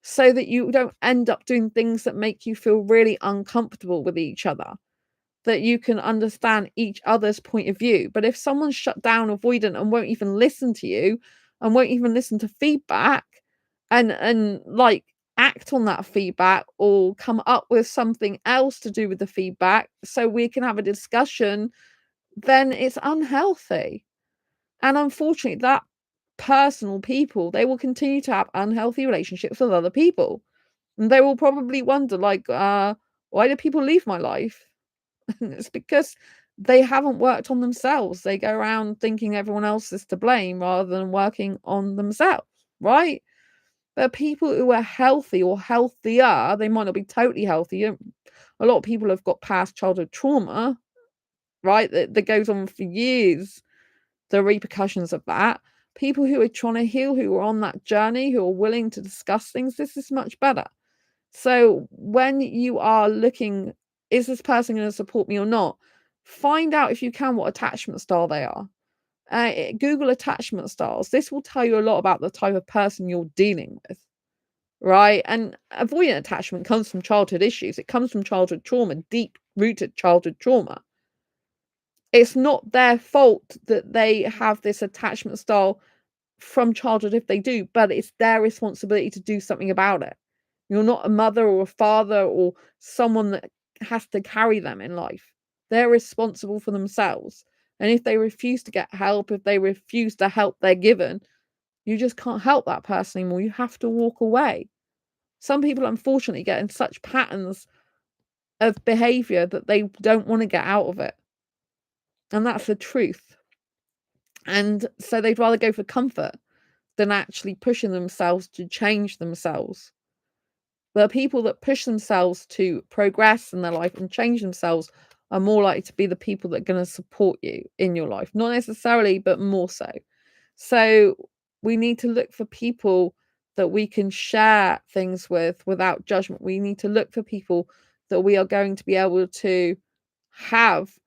so that you don't end up doing things that make you feel really uncomfortable with each other, that you can understand each other's point of view. But if someone's shut down, avoidant, and won't even listen to you and won't even listen to feedback and like act on that feedback or come up with something else to do with the feedback so we can have a discussion, then it's unhealthy. And unfortunately, that personal people, they will continue to have unhealthy relationships with other people. And they will probably wonder, like, why do people leave my life? And it's because they haven't worked on themselves. They go around thinking everyone else is to blame rather than working on themselves, right? There are people who are healthy or healthier. They might not be totally healthy. A lot of people have got past childhood trauma, right? That goes on for years, the repercussions of that. People who are trying to heal, who are on that journey, who are willing to discuss things, this is much better. So when you are looking, is this person going to support me or not? Find out, if you can, what attachment style they are. Google attachment styles. This will tell you a lot about the type of person you're dealing with, right? And avoidant attachment comes from childhood issues. It comes from childhood trauma, deep rooted childhood trauma. It's not their fault that they have this attachment style from childhood if they do, but it's their responsibility to do something about it. You're not a mother or a father or someone that has to carry them in life. They're responsible for themselves. And if they refuse to get help, if they refuse the help they're given, you just can't help that person anymore. You have to walk away. Some people, unfortunately, get in such patterns of behavior that they don't want to get out of it. And that's the truth. And so they'd rather go for comfort than actually pushing themselves to change themselves. The people that push themselves to progress in their life and change themselves are more likely to be the people that are going to support you in your life. Not necessarily, but more so. So we need to look for people that we can share things with without judgment. We need to look for people that we are going to be able to have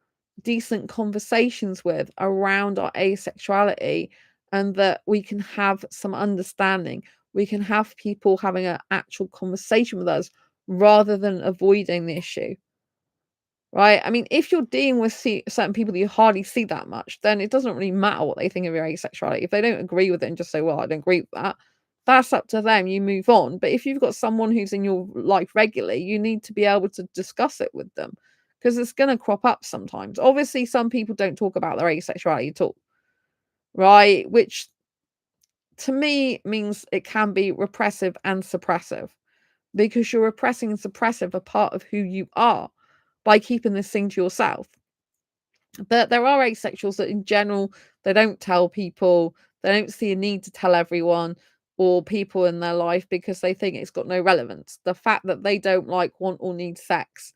decent conversations with around our asexuality, and that we can have some understanding. We can have people having an actual conversation with us rather than avoiding the issue. Right? I mean, if you're dealing with certain people that you hardly see that much, then it doesn't really matter what they think of your asexuality. If they don't agree with it and just say, well, I don't agree with that, that's up to them. You move on. But if you've got someone who's in your life regularly, you need to be able to discuss it with them, because it's going to crop up sometimes. Obviously, some people don't talk about their asexuality at all, right? Which to me means it can be repressive and suppressive, because you're repressing and suppressive a part of who you are by keeping this thing to yourself. But there are asexuals that in general, they don't tell people, they don't see a need to tell everyone or people in their life because they think it's got no relevance. The fact that they don't like, want, or need sex,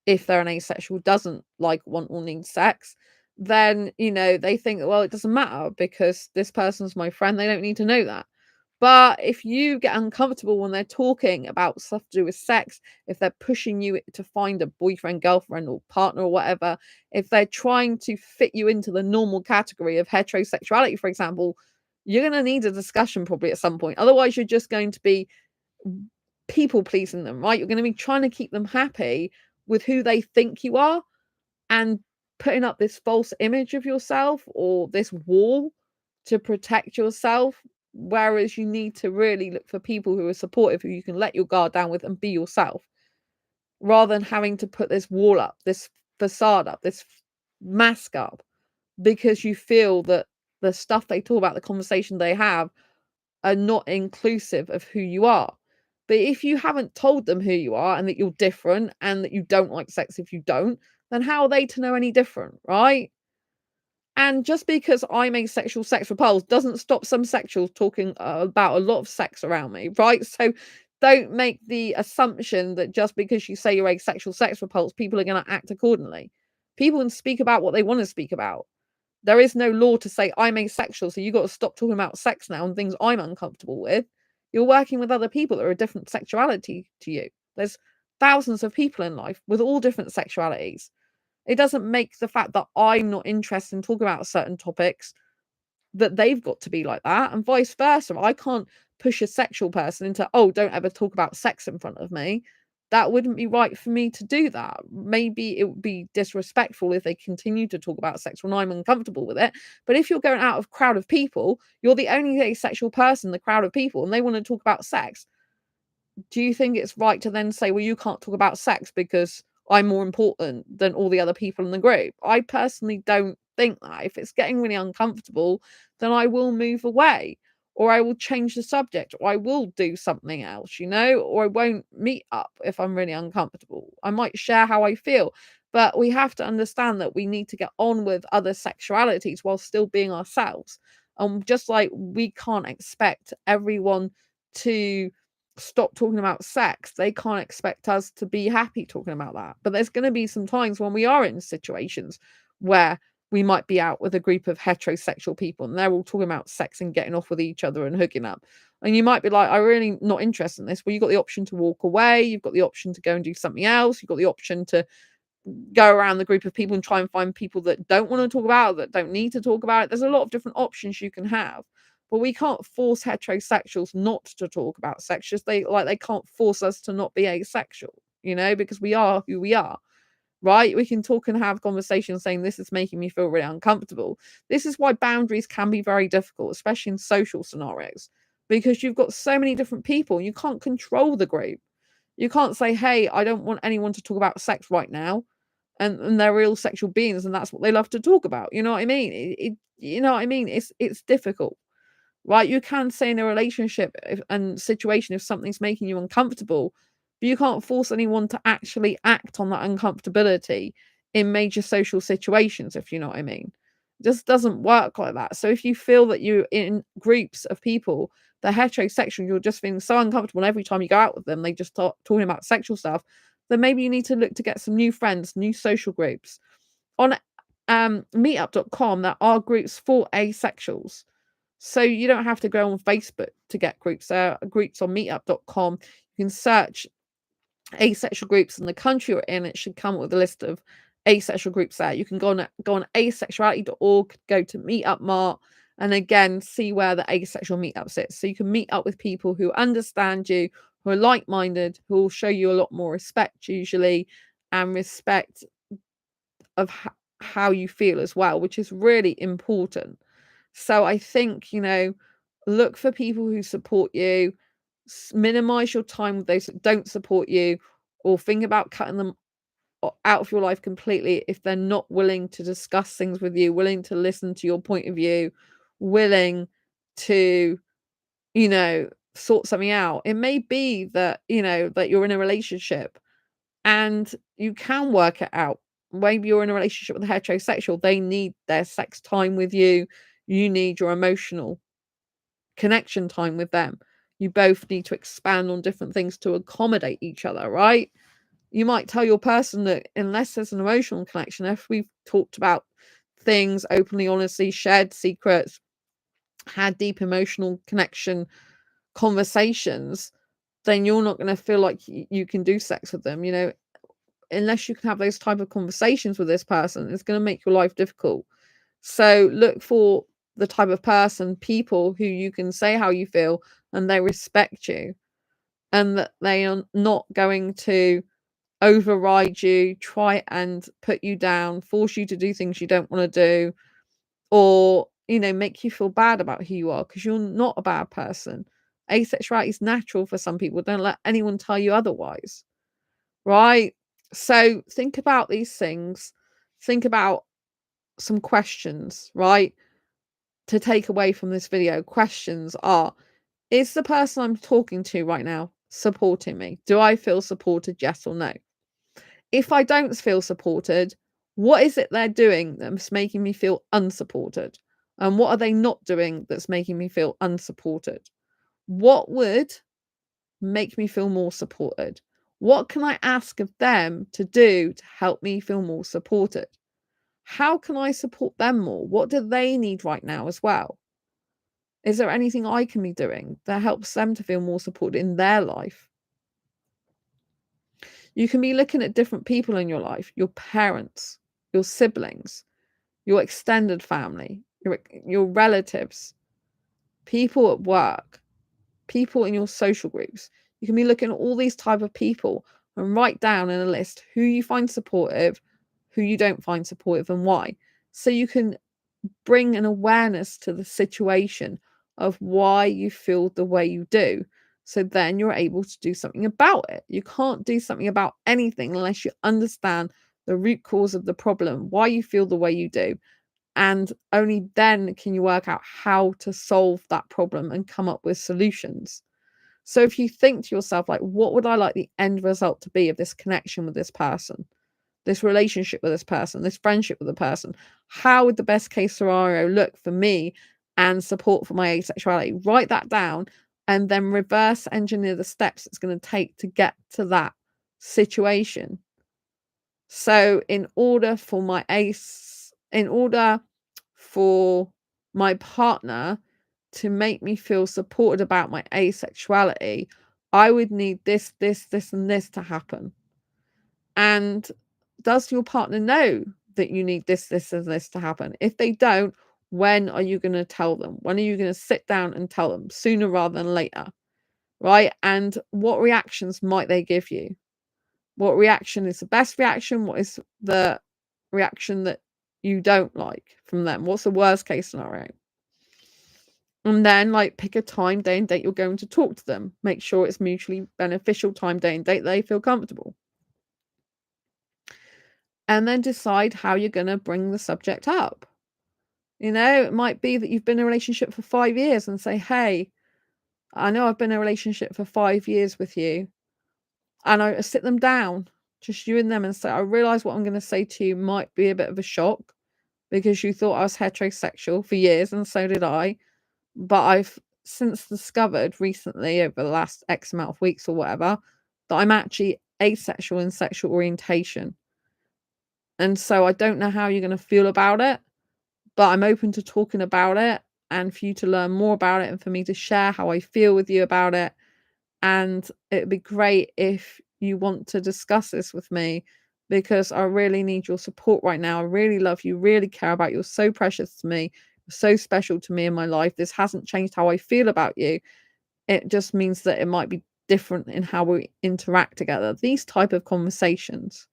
if they're an asexual, doesn't like, want, or need sex, then, they think, well, it doesn't matter because this person's my friend. They don't need to know that. But if you get uncomfortable when they're talking about stuff to do with sex, if they're pushing you to find a boyfriend, girlfriend, or partner, or whatever, if they're trying to fit you into the normal category of heterosexuality, for example, you're going to need a discussion probably at some point. Otherwise, you're just going to be people pleasing them, right? You're going to be trying to keep them happy with who they think you are, and putting up this false image of yourself or this wall to protect yourself. Whereas you need to really look for people who are supportive, who you can let your guard down with and be yourself, rather than having to put this wall up, this facade up, this mask up, because you feel that the stuff they talk about, the conversation they have, are not inclusive of who you are. But if you haven't told them who you are and that you're different and that you don't like sex if you don't, then how are they to know any different, right? And just because I'm asexual, sex repulsed, doesn't stop some sexuals talking about a lot of sex around me, right? So don't make the assumption that just because you say you're asexual, sex repulsed, people are going to act accordingly. People can speak about what they want to speak about. There is no law to say I'm asexual, so you got to stop talking about sex now and things I'm uncomfortable with. You're working with other people that are a different sexuality to you. There's thousands of people in life with all different sexualities. It doesn't make the fact that I'm not interested in talking about certain topics that they've got to be like that, and vice versa. I can't push a sexual person into, oh, don't ever talk about sex in front of me. That wouldn't be right for me to do that. Maybe it would be disrespectful if they continue to talk about sex when I'm uncomfortable with it. But if you're going out of a crowd of people, you're the only asexual person in the crowd of people, and they want to talk about sex, do you think it's right to then say, well, you can't talk about sex because I'm more important than all the other people in the group? I personally don't think that. If it's getting really uncomfortable, then I will move away, or I will change the subject, or I will do something else, or I won't meet up if I'm really uncomfortable. I might share how I feel, but we have to understand that we need to get on with other sexualities while still being ourselves. Just like we can't expect everyone to stop talking about sex, they can't expect us to be happy talking about that. But there's going to be some times when we are in situations where we might be out with a group of heterosexual people and they're all talking about sex and getting off with each other and hooking up. And you might be like, I'm really not interested in this. Well, you've got the option to walk away. You've got the option to go and do something else. You've got the option to go around the group of people and try and find people that don't want to talk about it, that don't need to talk about it. There's a lot of different options you can have. But we can't force heterosexuals not to talk about sex. Just they can't force us to not be asexual, because we are who we are. Right? We can talk and have conversations saying this is making me feel really uncomfortable. This is why boundaries can be very difficult, especially in social scenarios, because you've got so many different people. You can't control the group. You can't say, hey, I don't want anyone to talk about sex right now. And they're real sexual beings and that's what they love to talk about. You know what I mean? You know what I mean? It's difficult. Right? You can say in a relationship and situation if something's making you uncomfortable, but you can't force anyone to actually act on that uncomfortability in major social situations, if you know what I mean. It just doesn't work like that. So if you feel that you're in groups of people, they're heterosexual, you're just feeling so uncomfortable, and every time you go out with them, they just start talking about sexual stuff, then maybe you need to look to get some new friends, new social groups. On meetup.com, there are groups for asexuals. So you don't have to go on Facebook to get groups. There are groups on meetup.com. You can search asexual groups in the country you're in. It should come up with a list of asexual groups there. You can go on asexuality.org, go to Meetup Mart, and again see where the asexual meetup sits. So you can meet up with people who understand you, who are like-minded, who will show you a lot more respect usually, and respect of how you feel as well, which is really important. So I think, look for people who support you, minimize your time with those that don't support you, or think about cutting them out of your life completely if they're not willing to discuss things with you, willing to listen to your point of view, willing to, sort something out. It may be that, that you're in a relationship and you can work it out. Maybe you're in a relationship with a heterosexual, they need their sex time with you. You need your emotional connection time with them. You both need to expand on different things to accommodate each other, right? You might tell your person that unless there's an emotional connection, if we've talked about things openly, honestly, shared secrets, had deep emotional connection conversations, then you're not going to feel like you can do sex with them, unless you can have those type of conversations with this person. It's going to make your life difficult. So look for the type of people who you can say how you feel and they respect you, and that they are not going to override you, try and put you down, force you to do things you don't want to do, or make you feel bad about who you are, because you're not a bad person. Asexuality is natural for some people. Don't let anyone tell you otherwise, right? So think about these things. Think about some questions, right, to take away from this video. Questions are: is the person I'm talking to right now supporting me? Do I feel supported? Yes or no? If I don't feel supported, what is it they're doing that's making me feel unsupported? And what are they not doing that's making me feel unsupported? What would make me feel more supported? What can I ask of them to do to help me feel more supported? How can I support them more? What do they need right now as well? Is there anything I can be doing that helps them to feel more supported in their life? You can be looking at different people in your life, your parents, your siblings, your extended family, your relatives, people at work, people in your social groups. You can be looking at all these type of people and write down in a list who you find supportive, who you don't find supportive, and why. So you can bring an awareness to the situation of why you feel the way you do. So then you're able to do something about it. You can't do something about anything unless you understand the root cause of the problem, why you feel the way you do. And only then can you work out how to solve that problem and come up with solutions. So if you think to yourself, like, what would I like the end result to be of this connection with this person, this relationship with this person, this friendship with the person? How would the best case scenario look for me and support for my asexuality? Write that down and then reverse engineer the steps it's going to take to get to that situation. So in order for my partner to make me feel supported about my asexuality, I would need this, this, this, and this to happen. And does your partner know that you need this, this, and this to happen? If they don't, when are you going to tell them? When are you going to sit down and tell them? Sooner rather than later, right? And what reactions might they give you? What reaction is the best reaction? What is the reaction that you don't like from them? What's the worst case scenario? And then, like, pick a time, day, and date you're going to talk to them. Make sure it's mutually beneficial time, day, and date they feel comfortable. And then decide how you're going to bring the subject up. You know, it might be that you've been in a relationship for 5 years and say, hey, I know I've been in a relationship for 5 years with you. And I sit them down, just you and them, and say, I realize what I'm going to say to you might be a bit of a shock because you thought I was heterosexual for years, and so did I. But I've since discovered recently, over the last X amount of weeks or whatever, that I'm actually asexual in sexual orientation. And so I don't know how you're going to feel about it, but I'm open to talking about it and for you to learn more about it and for me to share how I feel with you about it. And it'd be great if you want to discuss this with me because I really need your support right now. I really love you, really care about you. You're so precious to me. You're so special to me in my life. This hasn't changed how I feel about you. It just means that it might be different in how we interact together. These type of conversations,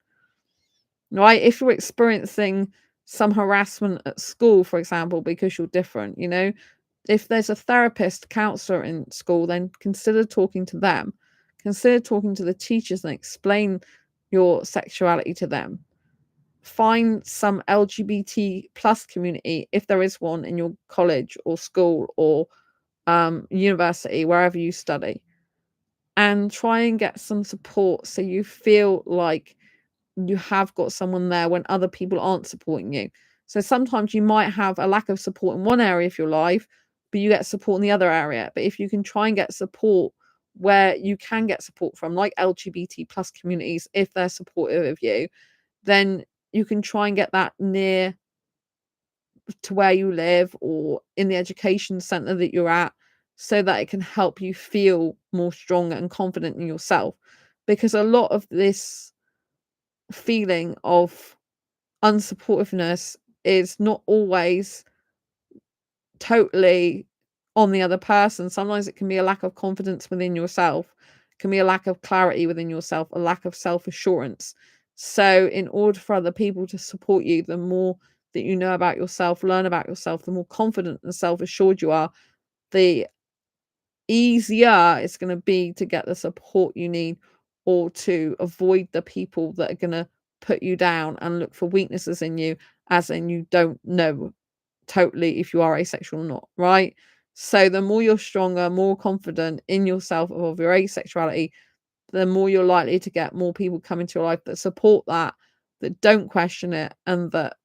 right? If you're experiencing some harassment at school, for example, because you're different, you know, if there's a therapist, counselor in school, then consider talking to them. Consider talking to the teachers and explain your sexuality to them. Find some LGBT plus community, if there is one in your college or school or university, wherever you study, and try and get some support so you feel like you have got someone there when other people aren't supporting you. So sometimes you might have a lack of support in one area of your life, but you get support in the other area. But if you can try and get support where you can get support from, like LGBT plus communities, if they're supportive of you, then you can try and get that near to where you live or in the education center that you're at so that it can help you feel more strong and confident in yourself. Because a lot of this feeling of unsupportiveness is not always totally on the other person. Sometimes it can be a lack of confidence within yourself, it can be a lack of clarity within yourself, a lack of self-assurance. So in order for other people to support you, the more that you know about yourself, learn about yourself, the more confident and self-assured you are, the easier it's going to be to get the support you need or to avoid the people that are going to put you down and look for weaknesses in you, as in you don't know totally if you are asexual or not, right? So the more you're stronger, more confident in yourself of your asexuality, the more you're likely to get more people come into your life that support that don't question it, and that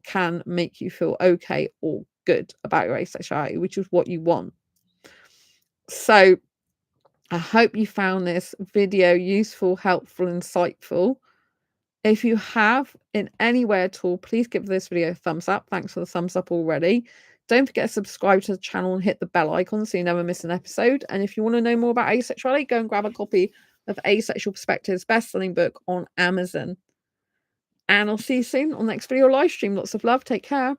can make you feel okay or good about your asexuality, which is what you want. So I hope you found this video useful, helpful, insightful. If you have in any way at all, please give this video a thumbs up. Thanks for the thumbs up already. Don't forget to subscribe to the channel and hit the bell icon so you never miss an episode. And if you want to know more about asexuality, go and grab a copy of Asexual Perspectives best-selling book on Amazon. And I'll see you soon on the next video or live stream. Lots of love. Take care.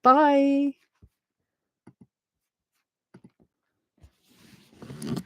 Bye.